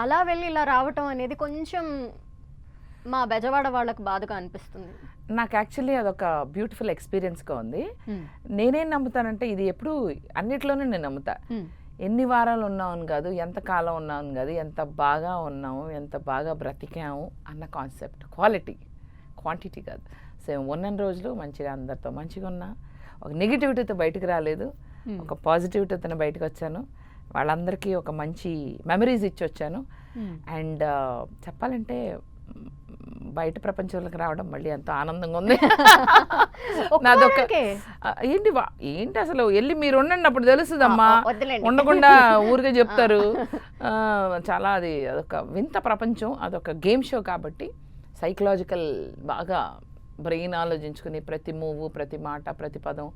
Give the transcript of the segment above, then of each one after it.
అలా వెళ్ళి ఇలా రావటం అనేది కొంచెం మా బెజవాడ వాళ్ళకి బాధగా అనిపిస్తుంది. నాకు యాక్చువల్లీ అదొక బ్యూటిఫుల్ ఎక్స్పీరియన్స్గా ఉంది. నేనేం నమ్ముతానంటే ఇది ఎప్పుడు అన్నిట్లోనూ నేను నమ్ముతా. ఎన్ని వారాలు ఉన్నామని కాదు, ఎంత కాలం ఉన్నామని కాదు, ఎంత బాగా ఉన్నాము, ఎంత బాగా బ్రతికాము అన్న కాన్సెప్ట్. క్వాంటిటీ కాదు. సో ఉన్న రోజులు మంచిగా అందరితో మంచిగా ఉన్నా, ఒక నెగిటివిటీతో బయటకు రాలేదు, ఒక పాజిటివిటీతో బయటకు వచ్చాను. వాళ్ళందరికీ ఒక మంచి మెమరీస్ ఇచ్చి వచ్చాను. అండ్ చెప్పాలంటే బయట ప్రపంచంలోకి రావడం మళ్ళీ ఎంతో ఆనందంగా ఉంది. నాదొక ఏంటి అసలు వెళ్ళి మీరు ఉండండి అప్పుడు తెలుస్తుందమ్మా, ఉండకుండా ఊరికే చెప్తారు. చాలా అదొక వింత ప్రపంచం, అదొక గేమ్ షో కాబట్టి సైకలాజికల్ బాగా బ్రెయిన్ ఆలోచించుకుని ప్రతి మూవ్, ప్రతి మాట, ప్రతి పదం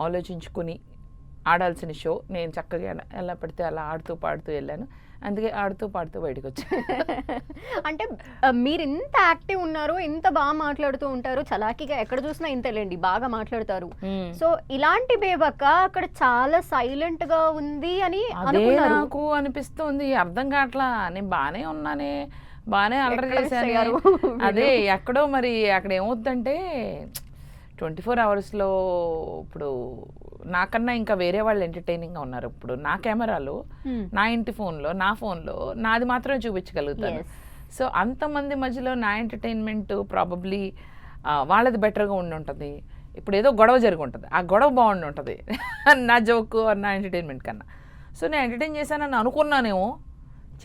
ఆలోచించుకుని ఆడాల్సిన షో. నేను చక్కగా ఎలా పడితే అలా ఆడుతూ పాడుతూ వెళ్ళాను. అందుకే ఆడుతూ పాడుతూ బయటకు వచ్చాను. అంటే మీరు ఇంత యాక్టివ్ ఉన్నారు, ఇంత బాగా మాట్లాడుతూ ఉంటారు, చలాకీగా ఎక్కడ చూసినా ఇంతేలేండి, బాగా మాట్లాడతారు. సో ఇలాంటి బేబక్క అక్కడ చాలా సైలెంట్ గా ఉంది అని నాకు అనిపిస్తుంది. అర్థం కావట్లా, నేను బాగానే ఉన్నానే, బాగానే అల్లరి చేశాను. అదే ఎక్కడో మరి అక్కడ ఏమవుతుందంటే 24 అవర్స్లో ఇప్పుడు నాకన్నా ఇంకా వేరే వాళ్ళు ఎంటర్టైనింగ్గా ఉన్నారు. ఇప్పుడు నా కెమెరాలో, నా ఇంటి ఫోన్లో, నా ఫోన్లో నాది మాత్రమే చూపించగలుగుతాను. సో అంతమంది మధ్యలో నా ఎంటర్టైన్మెంట్ ప్రాబబ్లీ వాళ్ళది బెటర్గా ఉండి ఉంటుంది. ఇప్పుడు ఏదో గొడవ జరిగి ఉంటుంది, ఆ గొడవ బాగుండి ఉంటుంది నా జోకు నా ఎంటర్టైన్మెంట్ కన్నా. సో నేను ఎంటర్టైన్ చేశానని అనుకున్నానేమో,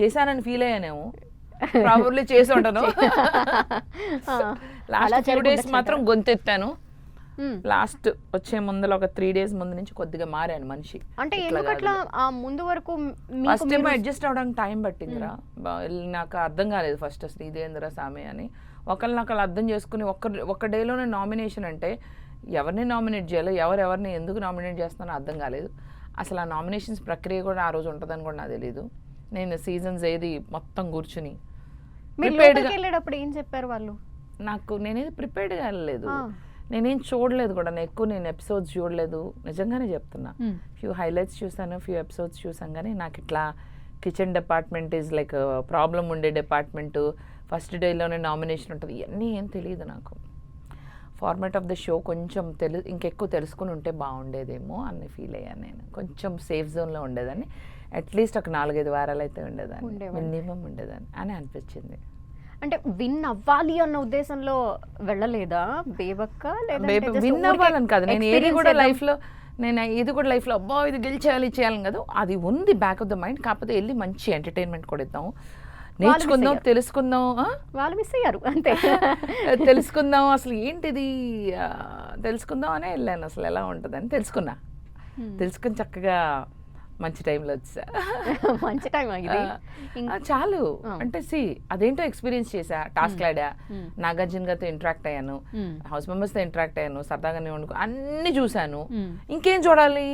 చేశానని ఫీల్ అయ్యానేమో, ప్రాబబ్లీ చేసి ఉంటాను. లాస్ట్ 2 days మాత్రం గొంతెత్తాను. లాస్ట్ వచ్చే ముందులో ఒక 3 days ముందు నుంచి కొద్దిగా మారాను మనిషి. అంటే ఎందుకట్లా ముందు వరకు ఫస్ట్ ఏమో అడ్జస్ట్ అవడానికి టైం పట్టిందిరా. నాకు అర్థం కాలేదు ఫస్ట్ అసలు ఇదేంద్రా సామి అని. ఒకళ్ళు అర్థం చేసుకుని ఒక్క డేలోనే నామినేషన్ అంటే ఎవరిని నామినేట్ చేయాలో, ఎవరిని ఎందుకు నామినేట్ చేస్తున్నానో అర్థం కాలేదు. అసలు ఆ నామినేషన్స్ ప్రక్రియ కూడా ఆ రోజు ఉంటుందని కూడా నాకు తెలియదు. నేను సీజన్స్ ఏది మొత్తం కూర్చుని వెళ్ళేటప్పుడు ఏం చెప్పారు వాళ్ళు నాకు? నేనేది ప్రిపేర్డ్గా వెళ్ళలేదు, నేనేం చూడలేదు కూడా. నేను ఎపిసోడ్స్ చూడలేదు, నిజంగానే చెప్తున్నా. ఫ్యూ హైలైట్స్ చూసాను, ఫ్యూ ఎపిసోడ్స్ చూసాను. కానీ నాకు ఇట్లా kitchen department is like problem ఉండే డిపార్ట్మెంటు, ఫస్ట్ డేలోనే నామినేషన్ ఉంటుంది, ఇవన్నీ ఏం తెలియదు నాకు. ఫార్మాట్ ఆఫ్ ద షో కొంచెం ఇంకెక్కువ తెలుసుకుని ఉంటే బాగుండేదేమో అని ఫీల్ అయ్యాను. నేను కొంచెం సేఫ్ జోన్లో ఉండేదాన్ని. అట్లీస్ట్ ఒక 4-5 వారాలు అయితే ఉండేదాన్ని, మినిమం ఉండేదాన్ని అని అనిపించింది. అంటే విన్ అవ్వాలి అన్న ఉద్దేశంలో వెళ్ళలేదా బేబక్క? విన్ అవ్వాలని కాదు, నేను ఏది కూడా లైఫ్లో అబ్బా ఇది గెలిచేయాలి చేయాలని కాదు, అది ఉంది బ్యాక్ ఆఫ్ ద మైండ్. కాకపోతే వెళ్ళి మంచి ఎంటర్టైన్మెంట్ కూడా ఇద్దాం, నేర్చుకుందాం, తెలుసుకుందాం. వాళ్ళు మిస్ అయ్యారు అంతే. తెలుసుకుందాం అసలు ఏంటిది తెలుసుకుందాం అనే వెళ్ళాను. అసలు ఎలా ఉంటుందని తెలుసుకుని చక్కగా మంచి టైంలో వచ్చా. మంచి టైం చాలు. అంటే అదేంటో ఎక్స్పీరియన్స్ చేశా, టాస్క్ ఆడా, నాగార్జున గారితో ఇంటరాక్ట్ అయ్యాను, హౌస్ మెంబర్స్తో ఇంటరాక్ట్ అయ్యాను, సరదాగానే వండుకో అన్ని చూశాను. ఇంకేం చూడాలి?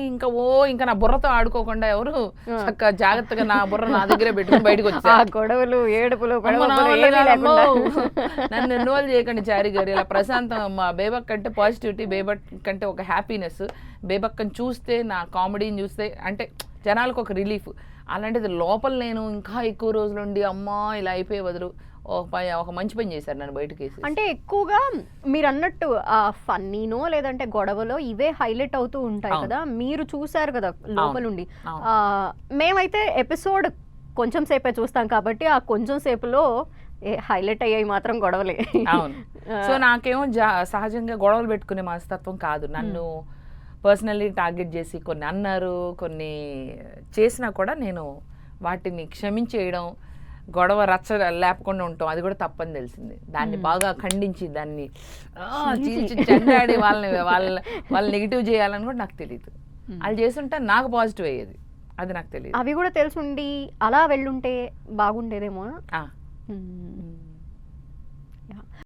ఇంకా నా బుర్రతో ఆడుకోకుండా ఎవరు చక్కగా జాగ్రత్తగా నా బుర్ర నా దగ్గరే పెట్టుకుని బయటకు వచ్చా. గొడవలు, ఏడుపులు, నన్ను ఇన్వాల్వ్ చేయకండి చారి గారు. ఇలా ప్రశాంతం, మా బేబక్ కంటే పాజిటివిటీ, బేబక్ కంటే ఒక హ్యాపీనెస్. బేబక్కని చూస్తే, నా కామెడీని చూస్తే అంటే జనాలకు ఒక రిలీఫ్. అలాంటిది లోపల నేను ఇంకా ఎక్కువ రోజులు ఉండి అమ్మా ఇలా అయిపోయే బదులు ఒక మంచి పని చేశారు నన్ను బయటకి. అంటే ఎక్కువగా మీరు అన్నట్టు ఫన్నీనో లేదంటే గొడవలో ఇవే హైలైట్ అవుతూ ఉంటాయి కదా, మీరు చూసారు కదా లోపల నుండి. మేమైతే ఎపిసోడ్ కొంచెం సేపే చూస్తాం కాబట్టి ఆ కొంచెం సేపులో హైలైట్ అయ్యాయి మాత్రం గొడవలే. అవును. సో నాకేమో సహజంగా గొడవలు పెట్టుకునే మనస్తత్వం కాదు. నన్ను పర్సనల్లీ టార్గెట్ చేసి కొన్ని అన్నారు, కొన్ని చేసినా కూడా నేను వాటిని క్షమించేయడం, గొడవ రచ్చ లేపకుండా ఉంటాం, అది కూడా తప్పని తెలిసింది. దాన్ని బాగా ఖండించి దాన్ని చెండాడి వాళ్ళ నెగిటివ్ చేయాలని కూడా నాకు తెలియదు. వాళ్ళు చేస్తుంటే నాకు పాజిటివ్ అయ్యేది, అది నాకు తెలియదు. అవి కూడా తెలుసుండి అలా వెళ్ళుంటే బాగుండేదేమో.